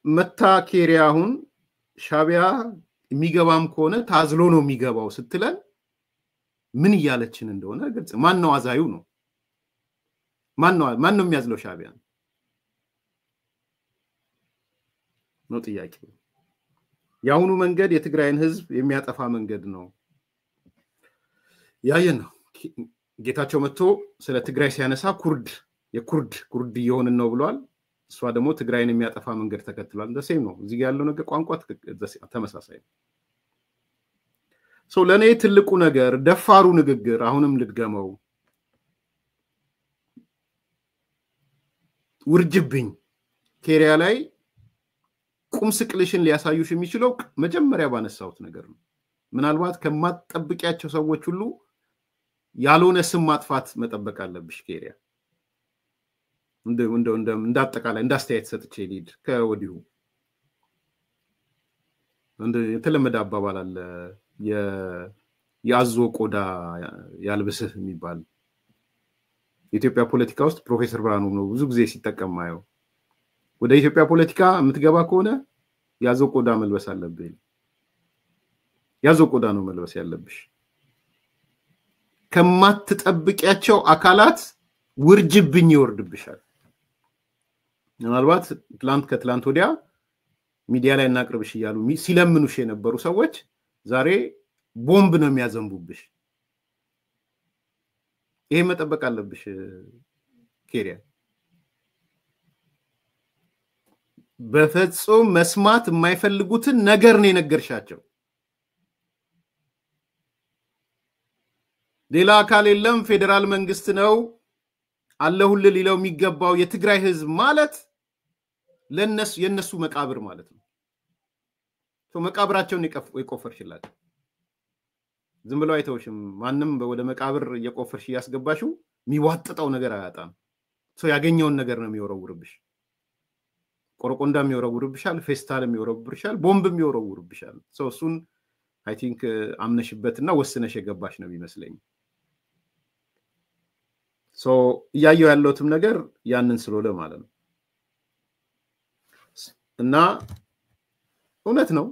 መታ ኬሪያ አሁን ሻቢያ የሚገባም ከሆነ ታዝሎ ነው የሚገባው ስትለን ምን እያለችን እንደሆነ ግልጽ ማን ነው አዛዩ ነው ማን ነው የሚያዝለው ሻቢያ ነው ጥያቄው ያሁኑ መንገድ የትግራይን ህዝብ የሚያጠፋ መንገድ ነው ያየን ነው ጌታቸው መጥቶ ስለ ትግራይ ሲያነሳ የኩርድ ይሆንን ነው ብሏል እሷ ደግሞ ትግራይን የሚያጠፋ መንገድ ተከትሏል እንደሰም ነው እዚህ ያለው ነገር ቋንቋ ተመሳሳይ ነው ሶ ለኔ ትልቁ ነገር ደፋሩ ንግግር አሁንም ልድገመው ውርጅብኝ ኬሪያ ላይ ቁም ስቅልሽን ሊያሳዩሽ የሚችለው መጀመሪያ ባነሳውት ነገር ነው ምናልባት ከማትጠብቂያቸው ሰዎች ሁሉ ያልሆነ ስም ማጥፋት መጠበቅ አለብሽ ኬሪያ እንዳጠቃላይ እንዳስተያየት ሰጥቼ ሊድ ከወዲሁ የተለመደ አባባል አለ ያዞ ቆዳ ያልብስህ የሚባል የኢትዮጵያ ፖለቲካ ውስጥ ፕሮፌሰር ብርሃኑ ነው ብዙ ጊዜ ሲጠቀም ማየው ወደ ኢትዮጵያ ፖለቲካ የምትገባ ከሆነ ያዞ ቆዳ መልበስ አለብህ ያዞ ቆዳ ነው መልበስ ያለብሽ ከማትጠብቂያቸው አካላት ውርጅብኝ ይወርድብሻል ምናልባት ከትላንት ወዲያ ሚዲያ ላይ እናቅርብሽ ይያሉ ሲለምኑሽ የነበሩ ሰዎች ዛሬ ቦምብ ነው የሚያዘንቡብሽ ይሄ መጠበቅ አለብሽ ኬሪያ በፍጹም መስማት የማይፈልጉትን ነገር ነው የነገርሻቸው ሌላ አካል የለም ፌደራል መንግስት ነው አለሁል ሊለው የሚገባው የትግራይ ህዝብ ማለት የነሱ መቃብር ማለት ነው መቃብራቸውን ይቆፈርሽላቸው ዝም ብለው አይተውሽም ማንንም ወደ መቃብር የቆፈርሽ ያስገባሽው የሚዋጥጠው ነገር አያጣም ያገኘውን ነገር ነው የሚወረውርብሽ ቆረቆንዳ የሚወረውርብሻል ፌስታል የሚወረውርብሻል ቦምብ የሚወረውርብሻል እሱን አይ ቲንክ አምነሽበትና ወስነሽ የገባሽ ነው የሚመስለኝ ያየው ያለውትም ነገር ያንን ስለሆነ ማለት ነው እና እውነት ነው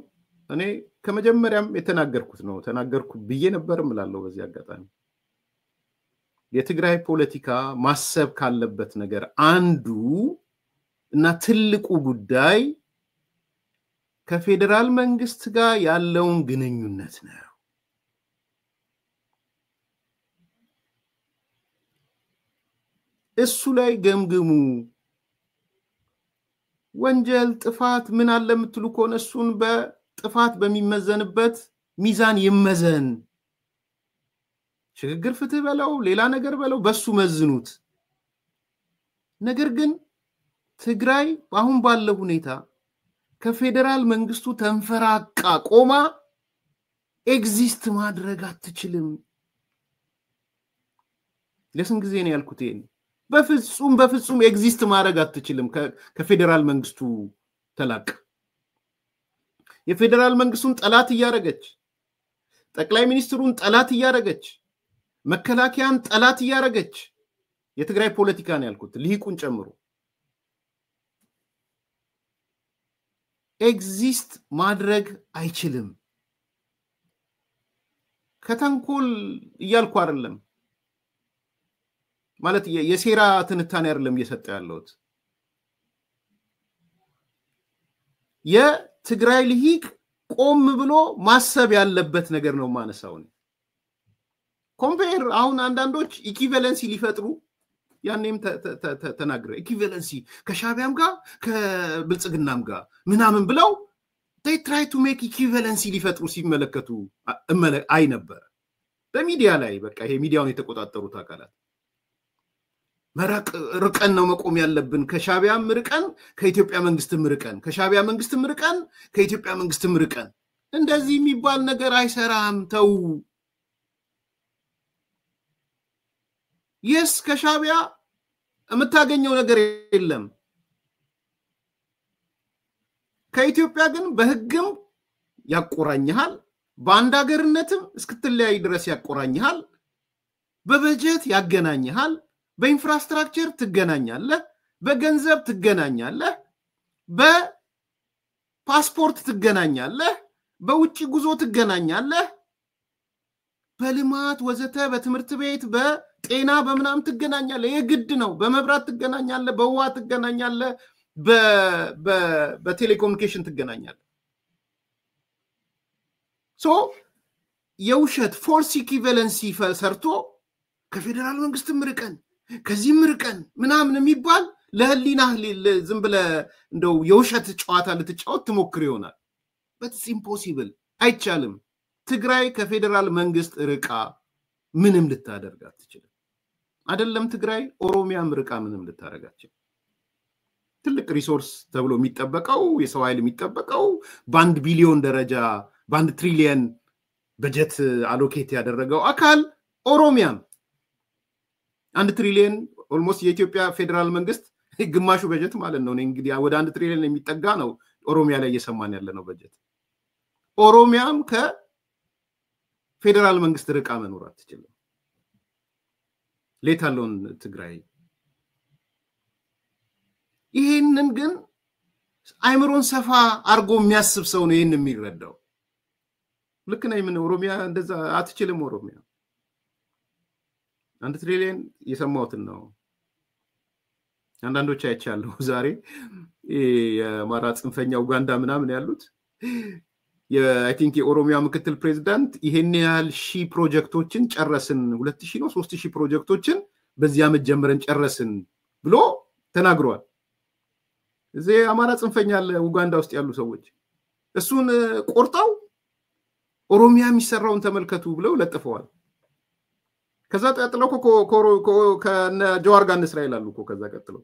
እኔ ከመጀመሪያም የተናገርኩት ነው ተናገርኩ ብዬ ነበር እምላለው በዚህ አጋጣሚ የትግራይ ፖለቲካ ማሰብ ካለበት ነገር አንዱ እና ትልቁ ጉዳይ ከፌደራል መንግስት ጋር ያለውን ግንኙነት ነው እሱ ላይ ገምግሙ ወንጀል ጥፋት ምን አለ የምትሉ ከሆነ እሱን በጥፋት በሚመዘንበት ሚዛን ይመዘን ሽግግር ፍትህ በለው ሌላ ነገር በለው በሱ መዝኑት ነገር ግን ትግራይ አሁን ባለው ሁኔታ ከፌደራል መንግስቱ ተንፈራቃ ቆማ ኤግዚስት ማድረግ አትችልም ለስንት ጊዜ ነው ያልኩት በፍጹም ኤግዚስት ማድረግ አትችልም ከፌደራል መንግስቱ ተላቅ የፌደራል መንግስቱን ጠላት ያረጋች ጠቅላይ ሚኒስትሩን ጠላት ያረጋች መከላከያን ጠላት ያረጋች የትግራይ ፖለቲካ ነው ያልኩት ሊቁን ጨምሮ ኤግዚስት ማድረግ አይችልም ከተንኮል ይያልኩ አይደለም ማለት የሴራ ትንታኔ አይደለም እየሰጠ ያለውት የትግራይ ልሂቅ ቆም ብሎ ማሰብ ያለበት ነገር ነው ማነሳው ኮምፔር አሁን አንዳንዶች ኢኩቫለንሲ ሊፈጥሩ ያኔም ተናግረ ኢኩቫለንሲ ከሻቢያም ጋር ከብልጽግናም ጋር ምናምን ብለው they try to make equivalency ሊፈጥሩ ሲመለከቱ አይ ነበር በሚዲያ ላይ በቃ ይሄ ሚዲያውን የተቆጣጠሩት አካላት ርቀን ነው መቆም ያለብን ከሻቢያም ርቀን ከኢትዮጵያ መንግስትም ርቀን ከሻቢያ መንግስትም ርቀን ከኢትዮጵያ መንግስትም ርቀን እንደዚህ የሚባል ነገር አይሰራም ተው yes ከሻቢያ የምታገኘው ነገር የለም ከኢትዮጵያ ግን በህግም ያቆራኛል በአንድ ሀገርነትም እስክትለያይ ድረስ ያቆራኛል በበጀት ያገናኛል በኢንፍራስትራክቸር ትገናኛለህ በገንዘብ ትገናኛለህ በፓስፖርት ትገናኛለህ በውጪ ጉዞ ትገናኛለህ በልማት ወዘተ በትምህርት ቤት በጤና በመናም ትገናኛለህ የግድ ነው በመብራት ትገናኛለህ በውሃ ትገናኛለህ በቴሌኮሙኒኬሽን ትገናኛለህ ሶ የውሸት ፎልስ ኢኩቫለንሲ ሰርቶ ከፌደራል መንግስት ምርቀን ከዚህ ምርቀን ምናምን የሚባል ለህሊና ዝም ብለ እንደው የውሸት ጨዋታ ልትጫወት ትሞክር ይሆናል but it's impossible አይቻልም ትግራይ ከፌደራል መንግስት ርቃ ምንም ልታደርግ አትችልም አይደለም ትግራይ ኦሮሚያም ርቃ ምንም ልታደርግ አትችልም ትልቅ ሪሶርስ ተብሎ የሚጠበቀው የሰው ኃይል የሚጠበቀው በ1 ቢሊዮን ደረጃ በ1 ትሪሊየን በጀት አሎኬት ያደረገው አካል ኦሮሚያም 1 ትሪሊየን ኦልሞስት የኢትዮጵያ ፌደራል መንግስት ግማሹ በጀት ማለት ነው እንግዲህ ወደ 1 ትሪሊየን የሚጠጋ ነው ኦሮሚያ ላይ እየሰማን ያለ ነው በጀት ኦሮሚያም ከፌደራል መንግስት ርቃ መኖር አትችልም ሌታሎን ትግራይ ይሄንን ግን አይምሮን ሰፋ አርጎ የሚያስብ ሰው ነው ይሄን የሚረዳው ልክ ነው ምን ኦሮሚያ እንደዛ አትችልም ኦሮሚያ 1 ትሪሊየን የሰማውትን ነው አንዳንዶች አይቻለሁ ዛሬ የማራ ጽንፈኛ ኡጋንዳ ምናምን ያሉት I think የኦሮሚያ ምክትል ፕሬዝዳንት ይሄን ያህል ሺ ፕሮጀክቶችን ጨረስን 2000 ነው 3000 ፕሮጀክቶችን በዚያ ዓመት ጀምረን ጨረስን ብሎ ተናግሯል እዚህ አማራ ጽንፈኛ ኡጋንዳ ውስጥ ያሉ ሰዎች እሱን ቆርጣው ኦሮሚያ የሚሰራውን ተመልከቱ ብለው ለጥፈዋል ከዛ ቀጥለው ከነ ጀዋር ጋር እስራኤል አሉ ከዛ ቀጥለው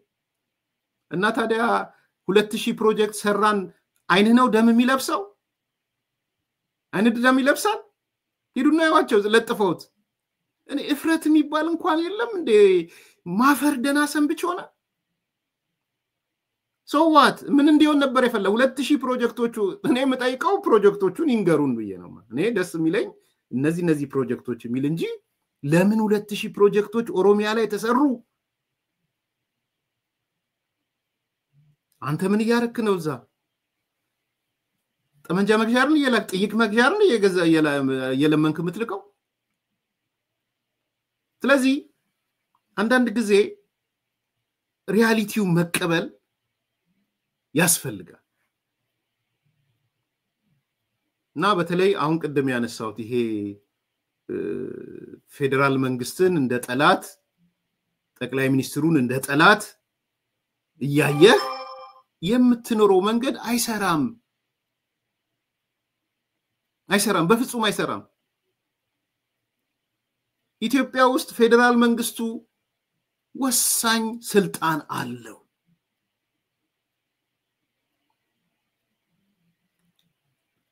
እና ታዲያ 2000 ፕሮጀክት ሰራን አይን ነው ደም የሚለብሰው አይን ደም ይለብሳል ሄዱና ያዋቸው ለጥፈውት እኔ እፍረት የሚባል እንኳን የለም እንዴ ማፈር ደና ሰንብጭ ሆነ so what ምን እንዲሆን ነበር የፈለ 2000 ፕሮጀክቶቹ እኔ የምጠይቀው ፕሮጀክቶቹን ይንገሩን ብዬ ነው እኔ ደስ የሚለኝ እነዚህ ፕሮጀክቶች የሚል እንጂ ለምን 2000 ፕሮጀክቶች ኦሮሚያ ላይ ተሰሩ አንተ ምን ያርክ ነው እዛ ጠመንጃ መግዣርን ይላል ጥይቅ መግዣርን የገዛ የለመንክ ምትልቀው ስለዚህ አንዳንድ ጊዜ ሪያሊቲው መቀበል ያስፈልጋል እና በተለይ አሁን ቀደም ያነሳውት ይሄ ፌደራል መንግስትን እንደ ጠላት ጠቅላይ ሚኒስትሩን እንደ ጠላት እያየ የምትኖረው መንገድ አይሰራም በፍጹም አይሰራም ኢትዮጵያ ውስጥ ፌደራል መንግስቱ ወሳኝ ስልጣን አለው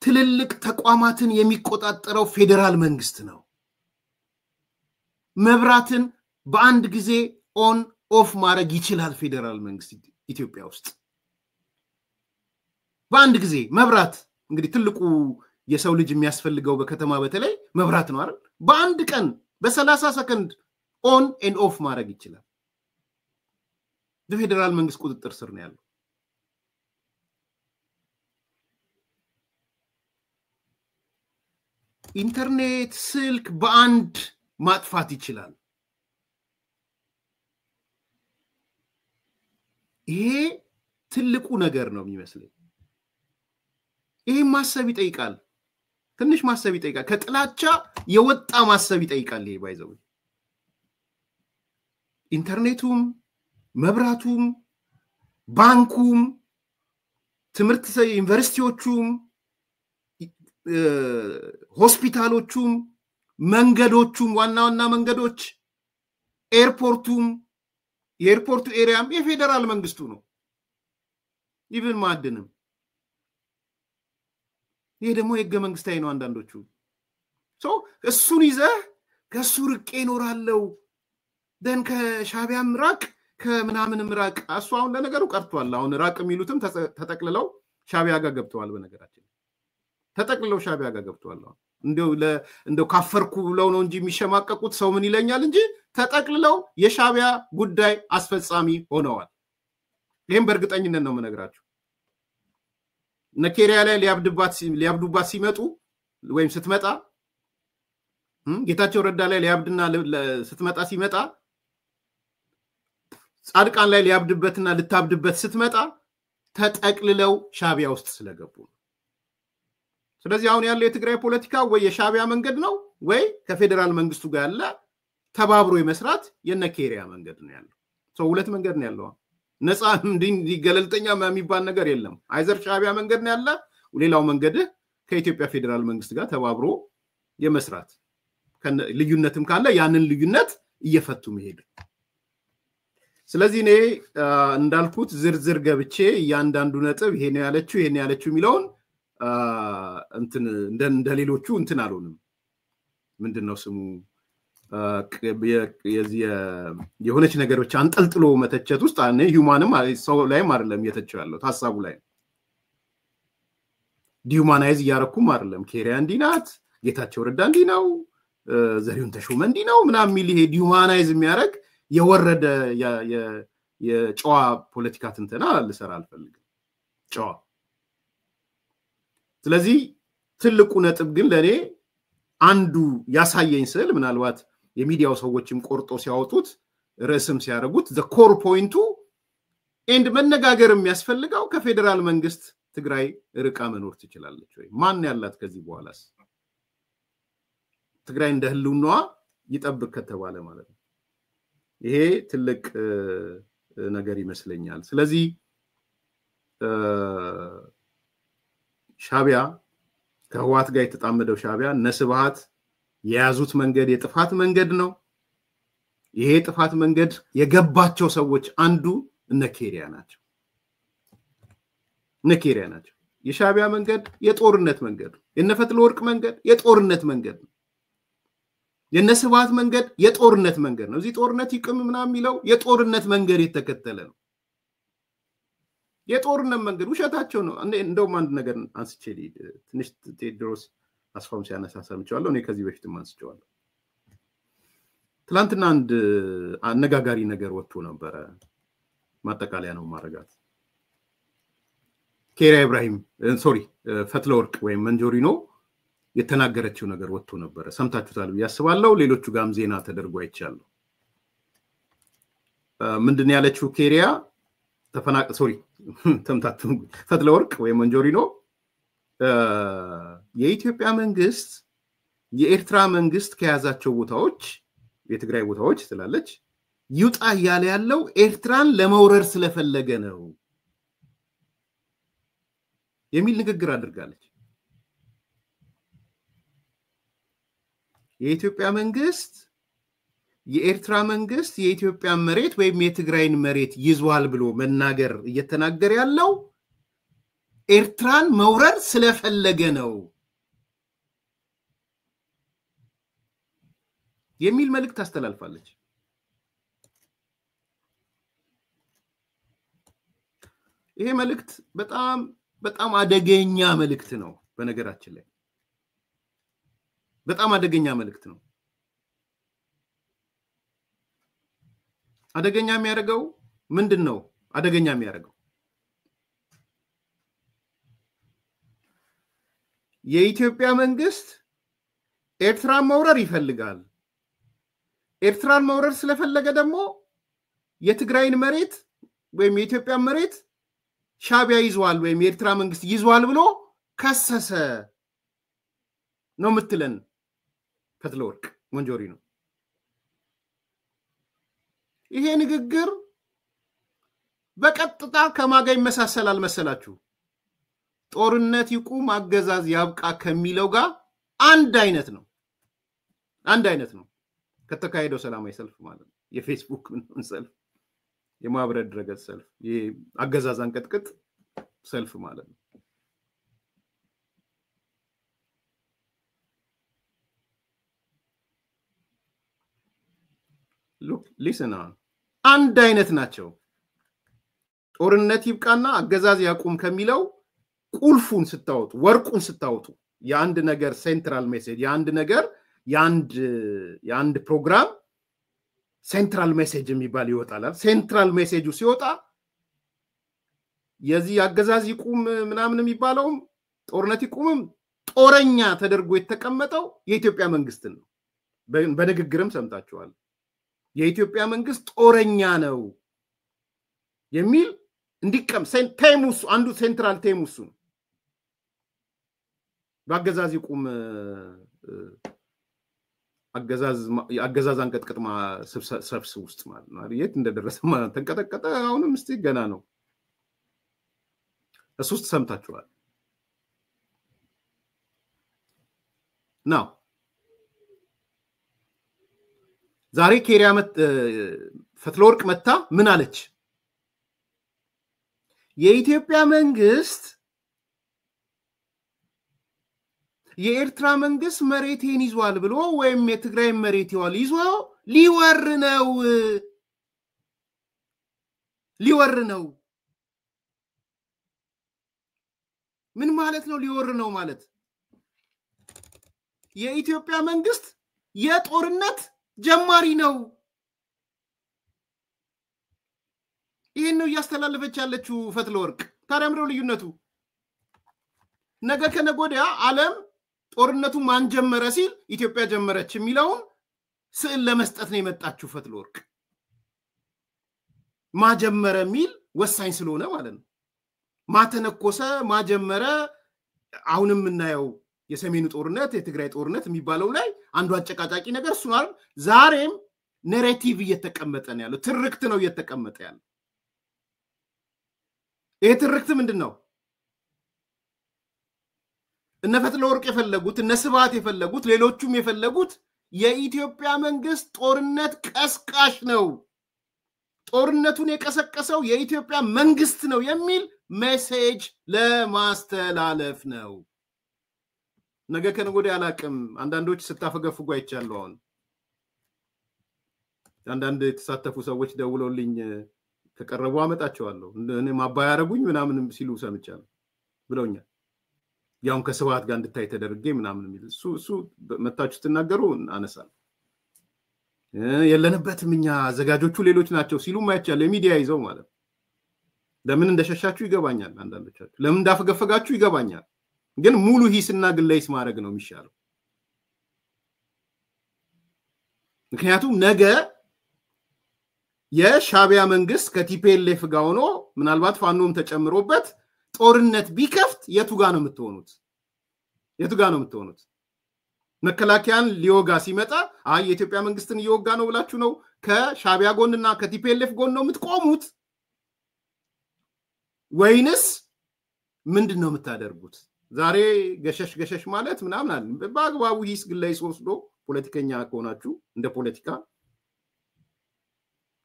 ትልልቅ ተቋማትን የሚቆጣጠረው ፌደራል መንግስት ነው መብራትን በአንድ ጊዜ ኦን ኦፍ ማድረግ ይችላል ፌደራል መንግስት ኢትዮጵያ ውስጥ በአንድ ጊዜ መብራት እንግዲህ ትልቁ የሰው ልጅ የሚያስፈልገው በከተማ በተለይ መብራት ነው አይደል በአንድ ቀን በ30 ሰከንድ ኦን ኤንድ ኦፍ ማድረግ ይችላል በፌደራል መንግስት ቁጥጥር ስር ነው ያለው ኢንተርኔት ስልክ በአንድ ማጥፋት ይችላል ይሄ ትልቁ ነገር ነው የሚመስለኝ ይሄ ማሰብ ይጠይቃል ትንሽ ማሰብ ይጠይቃል ከጥላቻ የወጣ ማሰብ ይጠይቃል ይሄ ባይዘው ኢንተርኔቱም መብራቱም ባንኩም ትምርት ዩኒቨርሲቲዎቹም ሆስፒታሎቹም መንገዶቹም ዋና መንገዶች ኤርፖርቱም የኤርፖርቱ ኤሪያም የፌደራል መንግስቱ ነው ኢቭን ማድንም ይሄ ደግሞ የህገ መንግስታዊ ነው አንዳንዶቹ እሱን ይዘህ ከሱ ርቄ ይኖራለው ደን ከሻቢያ ምራቅ ከምናምን ምራቅ አሷውን ለነገሩ ቀርቷል አሁን ራቅ የሚሉትም ተጠቅልለው ሻቢያ ጋር ገብተዋል በነገራችን ተጠቅልለው ሻቢያ ጋር ገብተዋል እንደው ካፈርኩ ብለው ነው እንጂ የሚሸማቀቁት ሰው ምን ይለኛል እንጂ ተጠቅልለው የሻቢያ ጉዳይ አስፈጻሚ ሆነዋል ይሄን በእርግጠኝነት ነው መነግራችሁ ነኬሪያ ላይ ሊያብዱባት ሲመጡ ወይም ስትመጣ ጌታቸው ረዳ ላይ ሊያብድና ስትመጣ ሲመጣ ጻድቃን ላይ ሊያብድበትና ልታብድበት ስትመጣ ተጠቅልለው ሻቢያ ውስጥ ስለገቡ ስለዚህ አሁን ያለው የትግራይ ፖለቲካ ወይ የሻቢያ መንገድ ነው ወይ ከፌደራል መንግስቱ ጋር ያለ ተባብሮ የመስራት የነኬሪያ መንገድ ነው ያለው ሰው ሁለት መንገድ ነው ያለው ነፃ እንዲገለልተኛ የሚባል ነገር የለም አይዘር ሻቢያ መንገድ ነው ያለ ሌላው መንገድ ከኢትዮጵያ ፌደራል መንግስት ጋር ተባብሮ የመስራት ልዩነትም ካለ ያንን ልዩነት እየፈቱ መሄድ ስለዚህ እኔ እንዳልኩት ዝርዝር ገብቼ ያንዳንዱ ነጥብ ይሄን ያለችው የሚለውን እንትን እንደሌሎቹ እንትን አልሆንም ምንድነው ስሙ የሆነች ነገር ብቻ አንጠልጥሎ መተቸት ውስጥ አነ ሂዩማንም ሰው ላይም አይደለም የተቸው ያለው ሐሳቡ ላይ ዲሁማናይዝ ያረኩም አይደለም ኬሪያ እንዲናት ጌታቸው ረዳ እንዲ ነው ዘሪሁን ተሾመ እንዲ ነው ምናምን ሚል ይሄ ዲሁማናይዝ የሚያረግ የወረደ የጨዋ ፖለቲካ ትንተና ልሰራ አልፈልግም ጨዋ ስለዚህ ትልቁ ነጥብ ግን ለኔ አንዱ ያሳየኝ ስል ምናልባት የሚዲያው ሰዎችም ቆርጦ ሲያወጡት ርዕስም ሲያረጉት the core point and መነጋገር የሚያስፈልገው ከፌደራል መንግስት ትግራይ ርቃ መኖር ትችላለች ወይ ማን ያላት ከዚህ በኋላስ ትግራይ እንደ ህልውናዋ ይጠብቅ ከተባለ ማለት ነው ይሄ ትልቅ ነገር ይመስለኛል ስለዚህ ሻቢያ ከህዋት ጋር የተጣመደው ሻቢያ ነስብሃት የያዙት መንገድ የጥፋት መንገድ ነው ይሄ ጥፋት መንገድ የገባቸው ሰዎች አንዱ ነኬሪያ ናቸው የሻቢያ መንገድ የጦርነት መንገድ የነፈትለ ወርቅ መንገድ የጦርነት መንገድ ነው የነስብሃት መንገድ የጦርነት መንገድ ነው እዚህ ጦርነት ይቅም ምናምን የሚለው የጦርነት መንገድ የተከተለ ነው የጦርነት መንገድ ውሸታቸው ነው እንደውም አንድ ነገር አንስቼ ትንሽ ቴድሮስ አስፋም ሲያነሳሳምቻለሁ እኔ ከዚህ በፊትም አንስቼዋለሁ ትላንትና አንድ አነጋጋሪ ነገር ወጥቶ ነበር ማጠቃለያ ነው ማረጋት ኬሪያ ኢብራሂም ፈትለ ወርቅ ወይ መንጆሪኖ የተናገረችው ነገር ወጥቶ ነበር ሰምታችሁታል ያስባለው ሌሎቹ ጋም ዜና ተደርጎ አይቻለሁ ምንድነው ያለችው ኬሪያ ተምታቱ ፈትለ ወርቅ ወይ መንጆሪኖ የኢትዮጵያ መንግስት የኤርትራ መንግስት ከያዛቸው ቦታዎች የትግራይ ቦታዎች ስላለች ይውጣ ያለው ኤርትራን ለመውረር ስለፈለገ ነው የሚል ንግግር አድርጋለች የኢትዮጵያ መንግስት የኤርትራ መንግስት የኢትዮጵያ መሬት ወይም የትግራይን መሬት ይዟል ብሎ መናገር እየተናገረ ያለው ኤርትራን መውረር ስለፈለገ ነው የሚል መልእክት አስተላልፋለች ይሄ መልእክት በጣም አደገኛ መልእክት ነው በነገራችን ላይ በጣም አደገኛ መልእክት ነው አደገኛ የሚያደርገው ምንድነው አደገኛ የሚያደርገው የኢትዮጵያ መንግስት ኤርትራን መውረር ይፈልጋል ኤርትራን መውረር ስለፈለገ ደግሞ የትግራይን መሬት ወይም የኢትዮጵያ መሬት ሻቢያ ይዟል ወይም የኤርትራ መንግስት ይዟል ብሎ ከሰሰ ነው ምትለን ፈትለ ወርቅ መንጆሪኖ ይሄ ንግግር በቀጥታ ከማጋይ መሳሰላል መሰላችሁ ጦርነት ይቁም አገዛዝ ያብቃ ከሚለው ጋር አንድ አይነት ነው ከተካሄደው ሰላማዊ ሰልፍ ማለት ነው የፌስቡክ ሰልፍ የማብረድ ድረገጽ ሰልፍ የአገዛዝ አንቀጥቅጥ ሰልፍ ማለት ነው look listen on አንድ አይነት ናቸው ጦርነት ይብቃና አገዛዝ ያቁም ከሚለው ቁልፉን ስታወጡ ወርቁን ስታወጡ የአንድ ነገር ሴንትራል ሜሴጅ የአንድ ነገር የአንድ ፕሮግራም ሴንትራል ሜሴጅ የሚባል ይወጣል ሴንትራል ሜሴጁ ሲወጣ የዚህ አገዛዝ ይቁም ምናምን የሚባለው ጦርነት ይቁምም ጦረኛ ተደርጎ የተቀመጠው የኢትዮጵያ መንግስት ነው። በንግግርም ሰምታችኋል። የኢትዮጵያ መንግስት ጦረኛ ነው የሚል እንዲቀም ቴሙስ አንዱ ሴንትራል ቴሙስ ነው። በአገዛዝ ይቁም አገዛዝ አንቀጥቅጥማ ሰብስ ውስጥ ማለት ነው። የት እንደደረሰ ማለት ተንቀጠቀጠ። አሁንም እስቲ ገና ነው። እሱ ውስጥ ሰምታችኋል። ነው ዛሬ ኬሪያ ፈትለወርቅ መታ ምን አለች? የኢትዮጵያ መንግስት የኤርትራ መንግስት መሬቴን ይዟል ብሎ ወይም የትግራይ መሬት ይዞ ሊወር ነው። ምን ማለት ነው ሊወር ነው ማለት? የኢትዮጵያ መንግስት የጦርነት ጀማሪ ነው። ይሄን ነው ያስተላልፈች ያለችው ፈትለወርቅ። ታዲያ ምንድነው ልዩነቱ? ነገ ከነገ ወዲያ ዓለም ጦርነቱ ማን ጀመረ ሲል ኢትዮጵያ ጀመረች የሚለውን ስዕል ለመስጠት ነው የመጣችው ፈትለወርቅ። ማጀመረ ሚል ወሳኝ ስለሆነ ማለት ነው። ማተነኮሰ ማጀመረ አሁንም እናየው የሰሜኑ ጦርነት የትግራይ ጦርነት የሚባለው ላይ አንዱ አጨቃጫቂ ነገር እሱ ነው። ዛሬም ናሬቲቭ እየተቀመጠ ነው ያለው፣ ትርክት ነው እየተቀመጠ ያለው። ይሄ ትርክት ምንድነው? እነ ፈትለወርቅ የፈለጉት እነ ስብሃት የፈለጉት ሌሎቹም የፈለጉት የኢትዮጵያ መንግስት ጦርነት ቀስቃሽ ነው፣ ጦርነቱን የቀሰቀሰው የኢትዮጵያ መንግስት ነው የሚል ሜሴጅ ለማስተላለፍ ነው። ነገ ከነገ ወዲያ አላቅም። አንዳንዶች ስታፈገፍጉ አይቻለሁ። አሁን አንዳንድ የተሳተፉ ሰዎች ደውለውልኝ ከቀረቡ አመጣቸዋለሁ እኔ ማባያ ያረጉኝ ምናምን ሲሉ ሰምቻለሁ ብለውኛል። ያውን ከስብሃት ጋር እንድታይ ተደርጌ ምናምን የሚል እሱ መታችሁ ተናገሩ አነሳለሁ። የለንበትም እኛ አዘጋጆቹ ሌሎች ናቸው ሲሉ ማይቻለ ሚዲያ ይዘው ማለት ለምን እንደሸሻችሁ ይገባኛል። አንዳንዶቻችሁ ለምን እንዳፈገፈጋችሁ ይገባኛል። ግን ሙሉ ሂስና ግለይስ ማድረግ ነው የሚሻለው። ምክንያቱም ነገ የሻቢያ መንግስት ከቲፒኤልኤፍ ጋር ሆኖ ምናልባት ፋኖም ተጨምሮበት ጦርነት ቢከፍት የቱ ጋር ነው የምትሆኑት? መከላከያን ሊወጋ ሲመጣ የኢትዮጵያ መንግስትን እየወጋ ነው ብላችሁ ነው ከሻቢያ ጎንና ከቲፒኤልኤፍ ጎን ነው የምትቆሙት? ወይንስ ምንድነው የምታደርጉት? ዛሬ ገሸሽ ማለት ምናምን አለ። በአግባቡ ሂስ ግለይስ ወስዶ ፖለቲከኛ ከሆናችሁ እንደ ፖለቲካ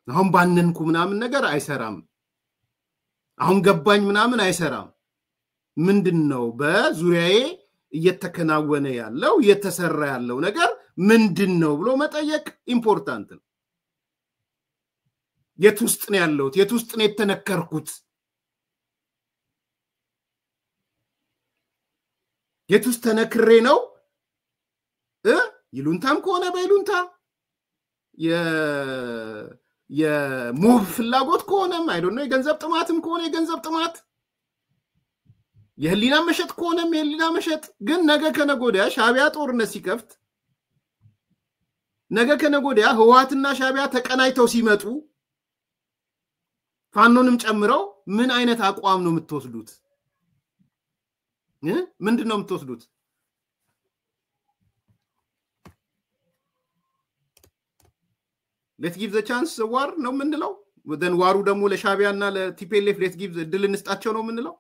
አሁን ባንንኩ ምናምን ነገር አይሰራም። አሁን ገባኝ ምናምን አይሰራም። ምንድነው በዙሪያዬ እየተከናወነ ያለው እየተሰራ ያለው ነገር ምንድነው ብሎ መጠየቅ ኢምፖርታንት ነው። የት ውስጥ ነው ያለው? የት ውስጥ ነው የተነከርኩት? የት ውስጥ ተነክሬ ነው? ይሉንታም ከሆነ በይሉንታ የሞብ ፍላጎት ከሆነም አይዶንት ኖ የገንዘብ ጥማትም ከሆነ የገንዘብ ጥማት የህሊና መሸጥ ከሆነም የህሊና መሸጥ። ግን ነገ ከነገ ወዲያ ሻቢያ ጦርነት ሲከፍት ነገ ከነገ ወዲያ ህወሓትና ሻቢያ ተቀናይተው ሲመጡ ፋኖንም ጨምረው ምን አይነት አቋም ነው የምትወስዱት? ምንድነው የምትወስዱት? let's give the chance the war ነው ምንለው? ወደን ዋሩ ደግሞ ለሻቢያና ለቲፒኤልኤፍ let's give ድል እንስጣቸው ነው ምንለው?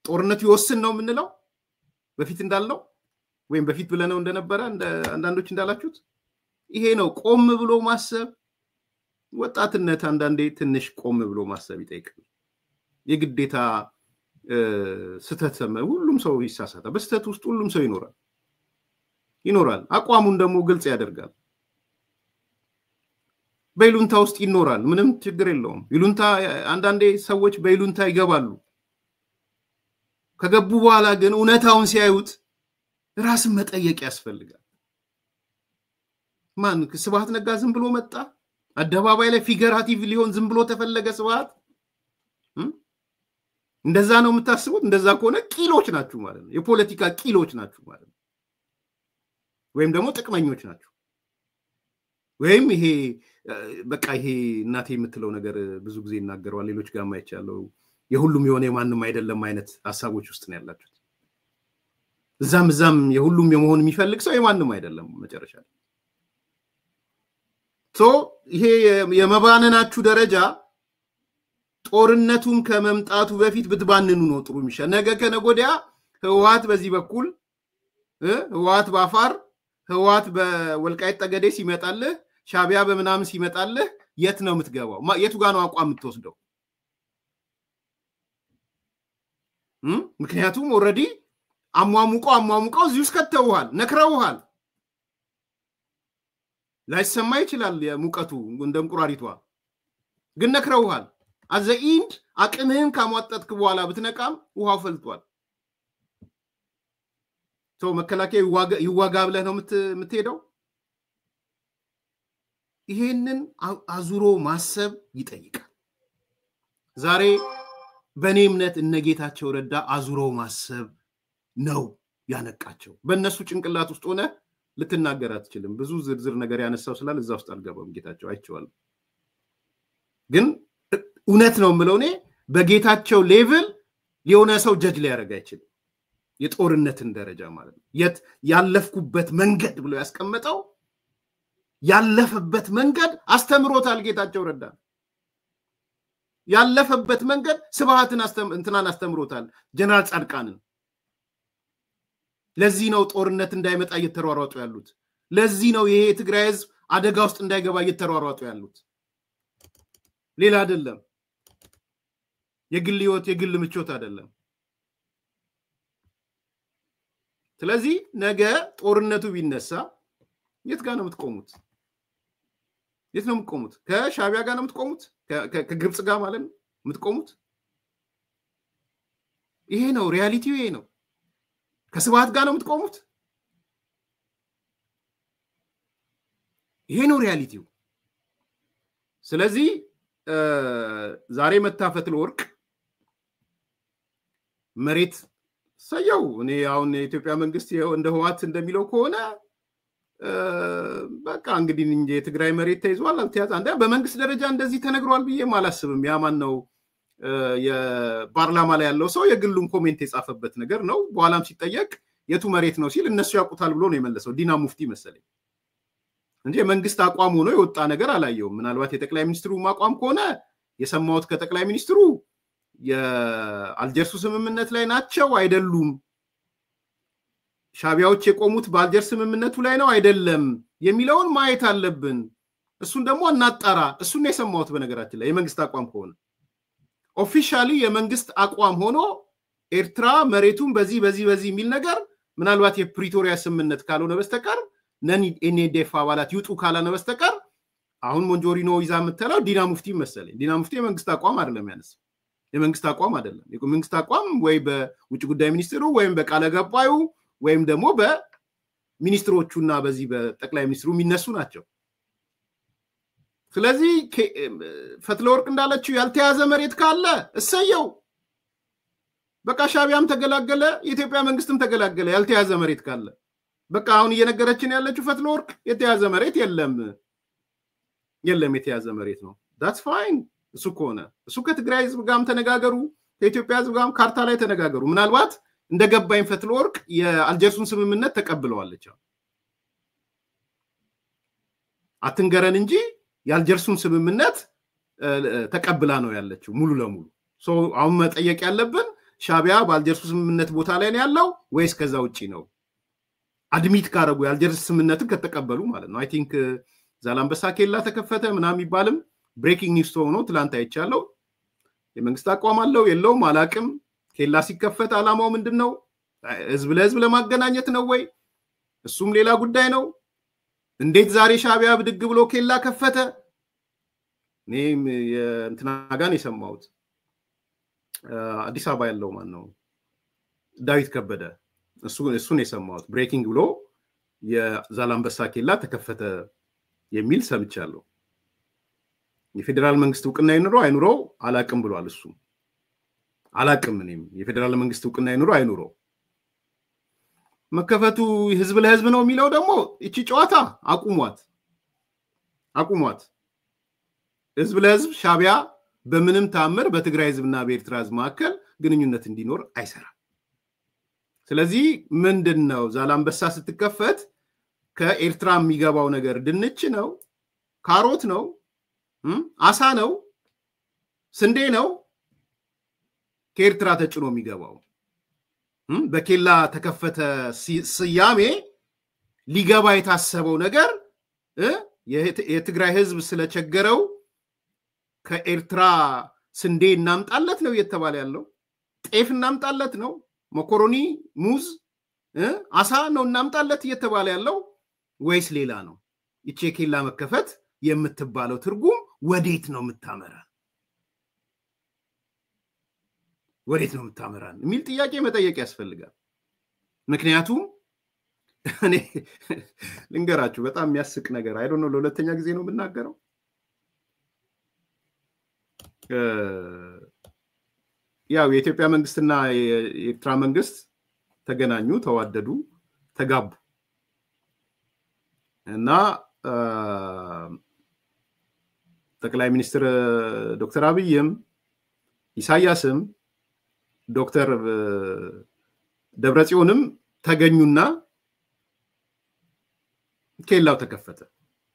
ጦርነቱ ይወስን ነው ምንለው? በፊት እንዳልነው ወይም በፊት ብለነው እንደነበረ አንዳንዶች እንዳላችሁት ይሄ ነው ቆም ብሎ ማሰብ። ወጣትነት አንዳንዴ ትንሽ ቆም ብሎ ማሰብ ይጠይቃል። የግዴታ ስተት ሁሉም ሰው ይሳሳታል። በስተት ውስጥ ሁሉም ሰው ይኖራል። አቋሙን ደግሞ ግልጽ ያደርጋል። በይሉንታ ውስጥ ይኖራል። ምንም ችግር የለውም። ይሉንታ አንዳንዴ ሰዎች በይሉንታ ይገባሉ። ከገቡ በኋላ ግን እውነታውን ሲያዩት ራስን መጠየቅ ያስፈልጋል። ማን ስብሃት ነጋ ዝም ብሎ መጣ? አደባባይ ላይ ፊገራቲቭ ሊሆን ዝም ብሎ ተፈለገ? ስብሃት እንደዛ ነው የምታስቡት? እንደዛ ከሆነ ቂሎች ናችሁ ማለት ነው። የፖለቲካ ቂሎች ናችሁ ማለት ነው። ወይም ደግሞ ጥቅመኞች ናችሁ። ወይም ይሄ በቃ ይሄ እናቴ የምትለው ነገር ብዙ ጊዜ ይናገረዋል። ሌሎች ጋር ማይቻለው የሁሉም የሆነ የማንም አይደለም አይነት ሐሳቦች ውስጥ ነው ያላችሁት። እዛም የሁሉም የመሆን የሚፈልግ ሰው የማንም አይደለም መጨረሻ ላይ። ይሄ የመባነናችሁ ደረጃ ጦርነቱም ከመምጣቱ በፊት ብትባንኑ ነው ጥሩ የሚሻል። ነገ ከነጎዲያ ህወሓት በዚህ በኩል ህወሓት በአፋር ህወሓት በወልቃይት ጠገዴ ሲመጣልህ ሻቢያ በመናም ሲመጣልህ የት ነው የምትገባው? የቱ ጋር ነው አቋም የምትወስደው? ምክንያቱም ኦሬዲ አሟሙቀው እዚሁ እስከተውሃል፣ ነክረውሃል። ላይሰማ ይችላል የሙቀቱ እንደ እንቁራሪቷ፣ ግን ነክረውሃል። አዘኢንድ አቅምህን ካሟጠጥክ በኋላ ብትነቃም ውሃው ፈልቷል። መከላከያ ይዋጋ ብለህ ነው የምትሄደው። ይሄንን አዙሮ ማሰብ ይጠይቃል። ዛሬ በእኔ እምነት እነጌታቸው ረዳ አዙሮ ማሰብ ነው ያነቃቸው። በእነሱ ጭንቅላት ውስጥ ሆነ ልትናገር አትችልም። ብዙ ዝርዝር ነገር ያነሳው ስላል እዛ ውስጥ አልገባም። ጌታቸው አይቼዋለሁ። ግን እውነት ነው የምለው እኔ በጌታቸው ሌቭል የሆነ ሰው ጀጅ ሊያደርግ አይችልም። የጦርነትን ደረጃ ማለት ነው። ያለፍኩበት መንገድ ብሎ ያስቀመጠው ያለፈበት መንገድ አስተምሮታል። ጌታቸው ረዳ ያለፈበት መንገድ ስብሃትን እንትናን አስተምሮታል፣ ጀነራል ጻድቃንን። ለዚህ ነው ጦርነት እንዳይመጣ እየተሯሯጡ ያሉት። ለዚህ ነው ይሄ የትግራይ ህዝብ አደጋ ውስጥ እንዳይገባ እየተሯሯጡ ያሉት። ሌላ አይደለም። የግል ህይወት የግል ምቾት አይደለም። ስለዚህ ነገ ጦርነቱ ቢነሳ የት ጋር ነው የምትቆሙት? የት ነው የምትቆሙት? ከሻቢያ ጋር ነው የምትቆሙት? ከግብጽ ጋር ማለት ነው የምትቆሙት? ይሄ ነው ሪያሊቲው። ይሄ ነው። ከስብሃት ጋር ነው የምትቆሙት? ይሄ ነው ሪያሊቲው። ስለዚህ ዛሬ መታፈት ለወርቅ መሬት ሰየው። እኔ አሁን የኢትዮጵያ መንግስት እንደ ህወሓት እንደሚለው ከሆነ በቃ እንግዲህ እንጂ የትግራይ መሬት ተይዟል አልተያዘ አንደ በመንግስት ደረጃ እንደዚህ ተነግሯል ብዬ ማላስብም። ያ ማን ነው የፓርላማ ላይ ያለው ሰው የግሉን ኮሜንት የጻፈበት ነገር ነው። በኋላም ሲጠየቅ የቱ መሬት ነው ሲል እነሱ ያውቁታል ብሎ ነው የመለሰው። ዲና ሙፍቲ መሰለኝ እንጂ የመንግስት አቋም ሆኖ የወጣ ነገር አላየውም። ምናልባት የጠቅላይ ሚኒስትሩ አቋም ከሆነ የሰማሁት ከጠቅላይ ሚኒስትሩ የአልጀርሱ ስምምነት ላይ ናቸው አይደሉም፣ ሻቢያዎች የቆሙት በአልጀርስ ስምምነቱ ላይ ነው አይደለም የሚለውን ማየት አለብን። እሱን ደግሞ እናጣራ። እሱን ነው የሰማሁት። በነገራችን ላይ የመንግስት አቋም ከሆነ ኦፊሻሊ የመንግስት አቋም ሆኖ ኤርትራ መሬቱን በዚህ የሚል ነገር ምናልባት የፕሪቶሪያ ስምምነት ካልሆነ በስተቀር ነን ኤንኤልኤፍ አባላት ይውጡ ካላነ በስተቀር አሁን ሞንጆሪኖ ይዛ የምትለው ዲና ሙፍቲ መሰለኝ። ዲና ሙፍቲ የመንግስት አቋም አይደለም ያነሳው። የመንግስት አቋም አይደለም። የመንግስት አቋም ወይ በውጭ ጉዳይ ሚኒስትሩ ወይም በቃለ ገባዩ ወይም ደግሞ በሚኒስትሮቹና በዚህ በጠቅላይ ሚኒስትሩ የሚነሱ ናቸው። ስለዚህ ፈትለወርቅ እንዳለችው ያልተያዘ መሬት ካለ እሰየው፣ በቃ ሻቢያም ተገላገለ፣ የኢትዮጵያ መንግስትም ተገላገለ። ያልተያዘ መሬት ካለ በቃ አሁን እየነገረችን ያለችው ፈትለወርቅ የተያዘ መሬት የለም የተያዘ መሬት ነው። that's fine። እሱ ከሆነ እሱ ከትግራይ ህዝብ ጋርም ተነጋገሩ፣ ከኢትዮጵያ ህዝብ ጋርም ካርታ ላይ ተነጋገሩ። ምናልባት እንደገባኝ ፈትለወርቅ የአልጀርሱን ስምምነት ተቀብለዋለች። አትንገረን እንጂ የአልጀርሱን ስምምነት ተቀብላ ነው ያለችው ሙሉ ለሙሉ። አሁን መጠየቅ ያለብን ሻቢያ በአልጀርሱ ስምምነት ቦታ ላይ ነው ያለው ወይስ ከዛ ውጪ ነው? አድሚት ካረጉ የአልጀርስ ስምምነትን ከተቀበሉ ማለት ነው። አይ ቲንክ ዛላምበሳ ኬላ ተከፈተ ምናምን ይባልም ብሬኪንግ ኒውስ ሆኖ ትላንት አይቻለው። የመንግስት አቋም አለው የለውም አላቅም። ኬላ ሲከፈት አላማው ምንድነው? ህዝብ ለህዝብ ለማገናኘት ነው ወይ? እሱም ሌላ ጉዳይ ነው። እንዴት ዛሬ ሻቢያ ብድግ ብሎ ኬላ ከፈተ? እኔም የእንትና ጋር ነው የሰማሁት። አዲስ አበባ ያለው ማን ነው? ዳዊት ከበደ እሱን የሰማሁት። ብሬኪንግ ብሎ የዛላምበሳ ኬላ ተከፈተ የሚል ሰምቻለሁ። የፌደራል መንግስት እውቅና ይኑረው አይኑረው አላቅም ብሏል እሱ። አላቅም እኔም የፌደራል መንግስት እውቅና ይኑሮ አይኑሮ መከፈቱ ህዝብ ለህዝብ ነው የሚለው ደግሞ እቺ ጨዋታ አቁሟት ህዝብ ለህዝብ ሻቢያ በምንም ታምር በትግራይ ህዝብና በኤርትራ ህዝብ መካከል ግንኙነት እንዲኖር አይሰራም ስለዚህ ምንድነው ዛላምበሳ ስትከፈት ከኤርትራ የሚገባው ነገር ድንች ነው ካሮት ነው አሳ ነው ስንዴ ነው ከኤርትራ ተጭኖ የሚገባው በኬላ ተከፈተ ሲያሜ ሊገባ የታሰበው ነገር የትግራይ ህዝብ ስለቸገረው ከኤርትራ ስንዴ እናምጣለት ነው እየተባለ ያለው ጤፍ እናምጣለት ነው መኮሮኒ ሙዝ አሳ ነው እናምጣለት እየተባለ ያለው ወይስ ሌላ ነው እቺ ኬላ መከፈት የምትባለው ትርጉም ወዴት ነው የምታመራን የሚል ጥያቄ መጠየቅ ያስፈልጋል ምክንያቱም እኔ ልንገራችሁ በጣም የሚያስቅ ነገር አይ ዶንት ኖ ለሁለተኛ ጊዜ ነው የምናገረው ያው የኢትዮጵያ መንግስትና የኤርትራ መንግስት ተገናኙ ተዋደዱ ተጋቡ እና ጠቅላይ ሚኒስትር ዶክተር አብይም ኢሳያስም ዶክተር ደብረጽዮንም ተገኙና ኬላው ተከፈተ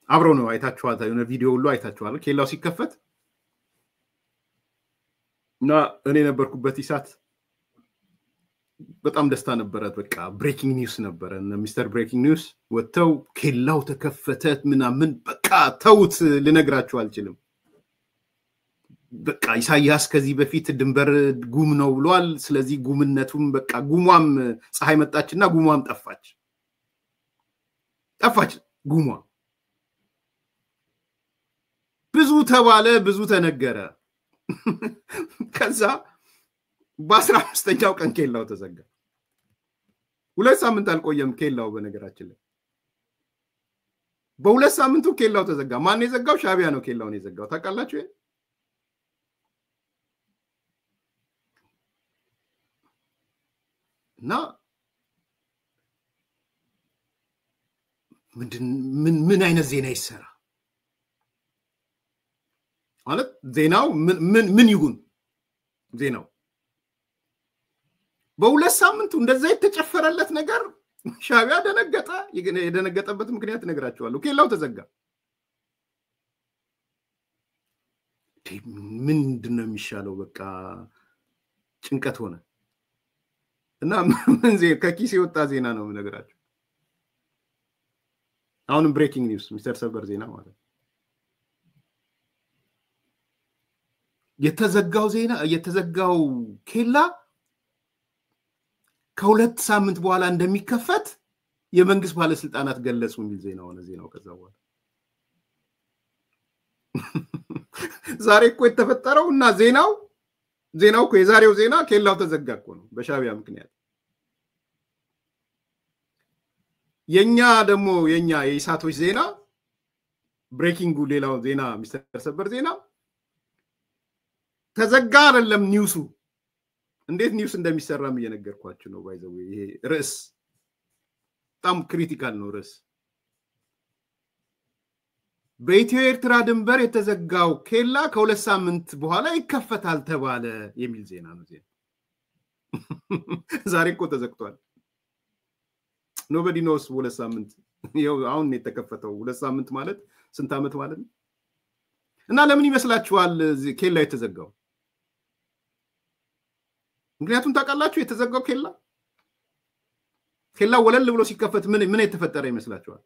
አብረው ነው አይታችኋል የሆነ ቪዲዮ ሁሉ አይታችኋል ኬላው ሲከፈት እና እኔ ነበርኩበት ኢሳት በጣም ደስታ ነበረ በቃ ብሬኪንግ ኒውስ ነበረ እና ሚስተር ብሬኪንግ ኒውስ ወጥተው ኬላው ተከፈተ ምናምን በቃ ተውት ልነግራችሁ አልችልም በቃ ኢሳያስ ከዚህ በፊት ድንበር ጉም ነው ብሏል ስለዚህ ጉምነቱም በቃ ጉሟም ፀሐይ መጣችና ጉሟም ጠፋች ጉሟ ብዙ ተባለ ብዙ ተነገረ ከዛ በ15ኛው ቀን ኬላው ተዘጋ 2 ሳምንት አልቆየም ኬላው በነገራችን ላይ በ2 ሳምንቱ ኬላው ተዘጋ ማን የዘጋው ሻቢያ ነው ኬላውን የዘጋው ታውቃላችሁ እና ምን አይነት ዜና ይሰራ ማለት ዜናው ምን ይሁን ዜናው በ2 ሳምንቱ እንደዛ የተጨፈረለት ነገር ሻቢያ ደነገጠ የደነገጠበት ምክንያት ነግራችኋለሁ ኬላው ተዘጋ ምንድነው የሚሻለው በቃ ጭንቀት ሆነ እና ምን ከኪስ የወጣ ዜና ነው ነገራችሁ አሁንም ብሬኪንግ ኒውስ ሚስተር ሰበር ዜና ማለት የተዘጋው ኬላ ከ2 ሳምንት በኋላ እንደሚከፈት የመንግስት ባለስልጣናት ገለጹ የሚል ዜናው ከዛ በኋላ ዛሬ እኮ የተፈጠረው እና ዜናው እኮ የዛሬው ዜና ኬላው ተዘጋ እኮ ነው በሻቢያ ምክንያት የኛ የኢሳቶች ዜና ብሬኪንጉ ሌላው ዜና ሚስተር ሰበር ዜና ተዘጋ አይደለም ኒውሱ እንዴት ኒውስ እንደሚሰራም እየነገርኳችሁ ነው ባይዘው ይሄ ርዕስ በጣም ክሪቲካል ነው ርዕስ በኢትዮ ኤርትራ ድንበር የተዘጋው ኬላ ከ2 ሳምንት በኋላ ይከፈታል ተባለ የሚል ዜና ነው ዛሬ እኮ ተዘግቷል nobody knows 2 ሳምንት ይሄው አሁን የተከፈተው 2 ሳምንት ማለት ስንት አመት ማለት ነው እና ለምን ይመስላችኋል ኬላ የተዘጋው ምክንያቱም ታውቃላችሁ የተዘጋው ኬላ ወለል ብሎ ሲከፈት ምን የተፈጠረ ይመስላችኋል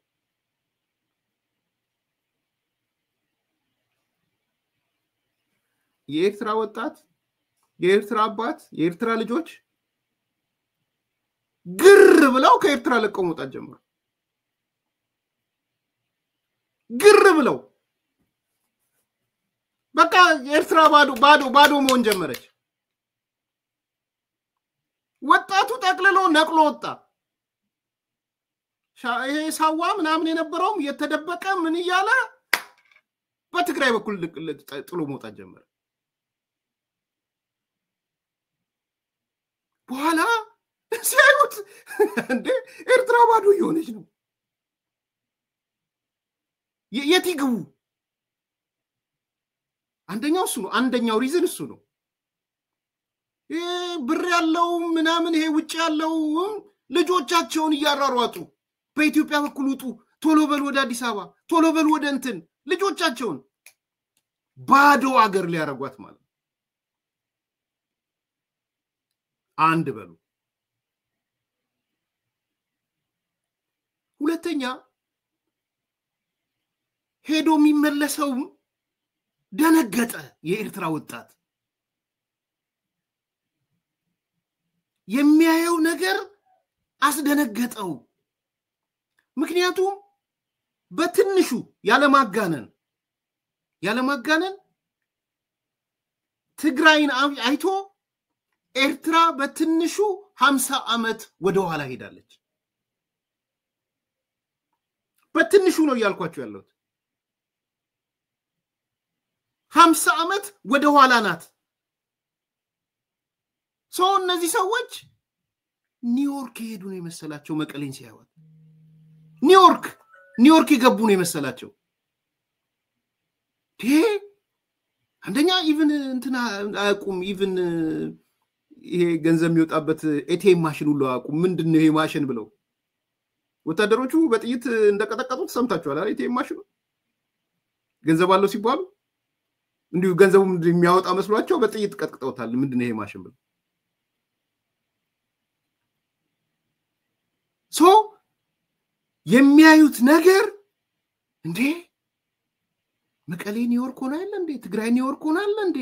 የኤርትራ ወጣት የኤርትራ አባት የኤርትራ ልጆች ግር ብለው ከኤርትራ ለቀው መውጣት ጀመሩ ግር ብለው በቃ ኤርትራ ባዶ መሆን ጀመረች ወጣቱ ጠቅልሎ ነቅሎ ወጣ ይሄ ሳዋ ምናምን የነበረውም የተደበቀ ምን ይያለ በትግራይ በኩል ጥሎ መውጣት ጀመረ በኋላ ሲያዩት እንዴ ኤርትራ ባዶ እየሆነች ነው። የት ይግቡ? አንደኛው እሱ ነው። አንደኛው ሪዝን እሱ ነው። ብር ያለው ምናምን ይሄ ውጭ ያለው ልጆቻቸውን እያራሯጡ በኢትዮጵያ በኩል ውጡ፣ ቶሎ በል ወደ አዲስ አበባ፣ ቶሎ በል ወደ እንትን ልጆቻቸውን ባዶ አገር ሊያረጓት ማለት አንድ በሉ። ሁለተኛ ሄዶ የሚመለሰው ደነገጠ። የኤርትራ ወጣት የሚያየው ነገር አስደነገጠው። ምክንያቱም በትንሹ ያለማጋነን ትግራይን አይቶ ኤርትራ በትንሹ 50 ዓመት ወደ ኋላ ሄዳለች። በትንሹ ነው ያልኳችሁ ያለሁት። 50 ዓመት ወደ ኋላ ናት። ሰው እነዚህ ሰዎች ኒውዮርክ ሄዱ ነው የመሰላቸው። መቀሌን ሲያዩት ኒውዮርክ ይገቡ ነው የመሰላቸው። አንደኛ ኢቭን እንትና አያውቁም። ኢቭን ይሄ ገንዘብ የሚወጣበት ኤቲኤም ማሽን ሁሉ አያውቁም። ምንድነው ይሄ ማሽን ብለው ወታደሮቹ በጥይት እንደቀጠቀጡት ሰምታችኋል አይደል? ኤቲኤም ማሽኑ ገንዘብ አለው ሲባሉ እንዲሁ ገንዘቡ የሚያወጣ መስሏቸው በጥይት ቀጥቅጠውታል። ምንድነው ይሄ ማሽን ብለው የሚያዩት ነገር እንዴ መቀሌ ኒውዮርክ ሆነ አይደል እንዴ? ትግራይ ኒውዮርክ ሆነ አይደል እንዴ?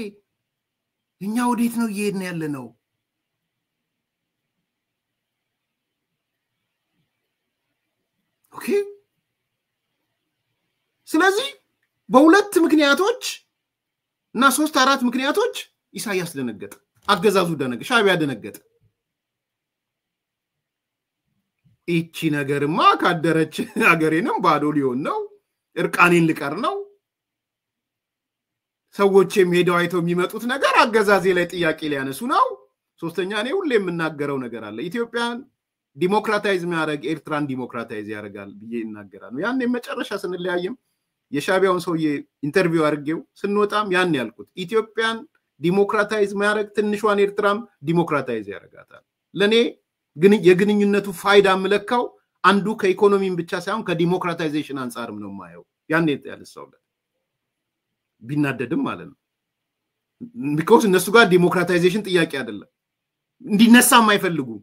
እኛ ወዴት ነው እየሄድን ያለነው? ኦኬ። ስለዚህ በሁለት ምክንያቶች እና 3-4 ምክንያቶች ኢሳያስ ደነገጠ፣ አገዛዙ ደነገጠ፣ ሻዕቢያ ደነገጠ። እቺ ነገርማ ካደረች አገሬንም ባዶ ሊሆን ነው፣ እርቃኔን ልቀር ነው። ሰዎችም ሄደው አይተው የሚመጡት ነገር አገዛዜ ላይ ጥያቄ ሊያነሱ ነው። ሶስተኛ እኔ ሁሌ የምናገረው ነገር አለ። ኢትዮጵያን ዲሞክራታይዝ የሚያደርግ ኤርትራን ዲሞክራታይዝ ያደርጋል ብዬ እናገራለሁ። ያን መጨረሻ ስንለያየም የሻዕቢያውን ሰውዬ ኢንተርቪው አድርጌው ስንወጣም ያን ያልኩት ኢትዮጵያን ዲሞክራታይዝ የሚያደርግ ትንሿን ኤርትራም ዲሞክራታይዝ ያደርጋታል። ለኔ ግን የግንኙነቱ ፋይዳ ምለካው አንዱ ከኢኮኖሚም ብቻ ሳይሆን ከዲሞክራታይዜሽን አንፃርም ነው ማየው። ያን ያልሰውለት ቢናደድም ማለት ነው። because እነሱ ጋር ዲሞክራታይዜሽን ጥያቄ አይደለም፣ እንዲነሳም አይፈልጉም።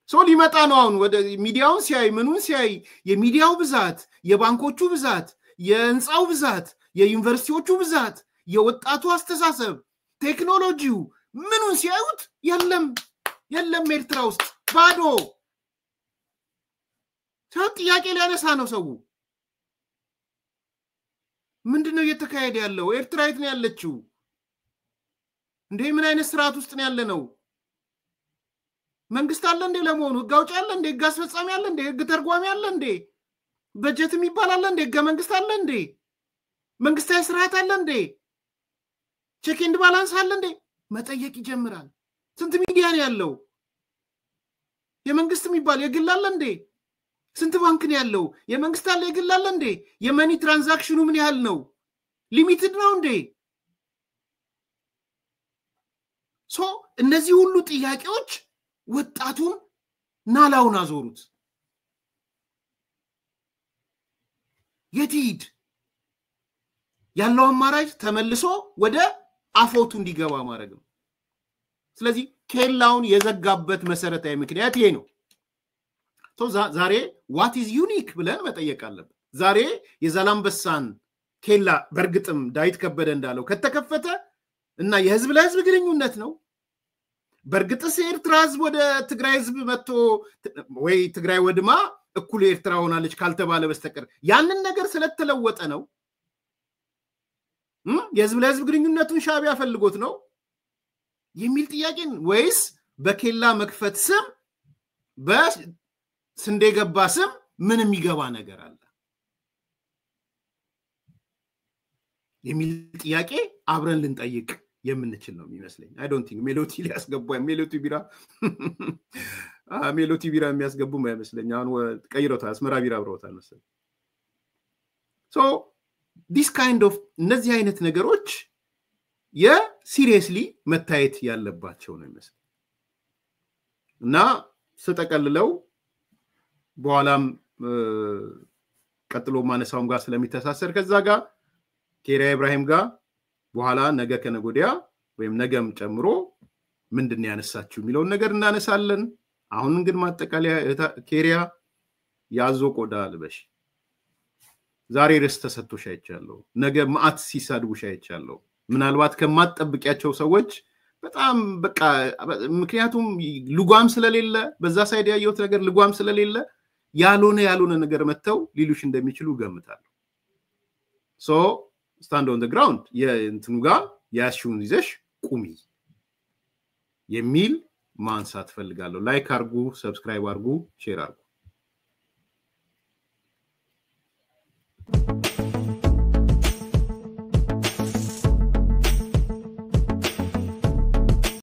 ሊመጣ ነው አሁን ወደ ሚዲያውን ሲያይ ምኑን ሲያይ የሚዲያው ብዛት፣ የባንኮቹ ብዛት፣ የህንፃው ብዛት፣ የዩኒቨርሲቲዎቹ ብዛት፣ የወጣቱ አስተሳሰብ፣ ቴክኖሎጂው ምኑን ሲያዩት የለም ኤርትራ ውስጥ ባዶ ጥያቄ ሊያነሳ ነው ሰው። ምንድነው እየተካሄደ ያለው? ኤርትራ የት ነው ያለችው እንዴ? ምን አይነት ስርዓት ውስጥ ነው ያለነው? መንግስት አለ እንዴ? ለመሆኑ ህግ አውጪ አለ እንዴ? ህግ አስፈጻሚ አለ እንዴ? ህግ ተርጓሚ አለ እንዴ? በጀት የሚባል አለ እንዴ? ህገ መንግስት አለ እንዴ? መንግስታዊ ስርዓት አለ እንዴ? ቼክ ኤንድ ባላንስ አለ እንዴ? መጠየቅ ይጀምራል። ስንት ሚዲያ ነው ያለው? የመንግስት የሚባል የግል አለ እንዴ? ስንት ባንክ ነው ያለው? የመንግስት አለ የግል አለ እንዴ? የመኒ ትራንዛክሽኑ ምን ያህል ነው? ሊሚትድ ነው እንዴ? እነዚህ ሁሉ ጥያቄዎች ወጣቱን ናላውን አዞሩት። የትሂድ ያለው አማራጭ ተመልሶ ወደ አፎቱ እንዲገባ ማድረግ ነው። ስለዚህ ኬላውን የዘጋበት መሰረታዊ ምክንያት ይሄ ነው። ዛሬ what is unique ብለን መጠየቅ አለብን። ዛሬ የዛላምበሳን ኬላ በርግጥም ዳዊት ከበደ እንዳለው ከተከፈተ እና የህዝብ ለህዝብ ግንኙነት ነው። በርግጥስ ኤርትራ ህዝብ ወደ ትግራይ ህዝብ መጥቶ ወይ ትግራይ ወድማ እኩል ኤርትራ ሆናለች ካልተባለ በስተቀር ያንን ነገር ስለተለወጠ ነው። የህዝብ ለህዝብ ግንኙነቱን ሻዕቢያ ፈልጎት ነው የሚል ጥያቄን ወይስ በኬላ መክፈት ስም በስንዴ ገባ ስም ምን የሚገባ ነገር አለ የሚል ጥያቄ አብረን ልንጠይቅ የምንችል ነው የሚመስለኝ I don't think ሜሎቲ ሊያስገቡ ሜሎቲ ቢራ ሜሎቲ ቢራ የሚያስገቡ አይመስለኝ አሁን ቀይሮታል አስመራ ቢራ አብረውታል መሰለኝ so this kind of እነዚህ አይነት ነገሮች የሲሪየስሊ መታየት ያለባቸው ነው የሚመስለኝ እና ስጠቀልለው በኋላም ቀጥሎ ማነሳውም ጋር ስለሚተሳሰር ከዛ ጋር ኬሪያ ኢብራሂም ጋር በኋላ ነገ ከነጎዲያ ወይም ነገም ጨምሮ ምንድነው ያነሳችሁ የሚለው ነገር እናነሳለን አሁን ግን ማጠቃለያ ኬሪያ ያዞ ቆዳ ልበሽ ዛሬ ርዕስ ተሰጥቶሽ አይቻለሁ ነገ ማአት ሲሳድቡሽ አይቻለሁ ምናልባት ከማትጠብቂያቸው ሰዎች በጣም በቃ ምክንያቱም ልጓም ስለሌለ በዛ ሳይድ ያየሁት ነገር ልጓም ስለሌለ ያልሆነ ነገር መተው ሊሉሽ እንደሚችሉ ገምታለሁ so stand on the ground የእንትኑ ጋር ያሽውን ይዘሽ ቁሚ የሚል ማንሳት ፈልጋለሁ ላይክ አርጉ ሰብስክራይብ አርጉ ሼር አርጉ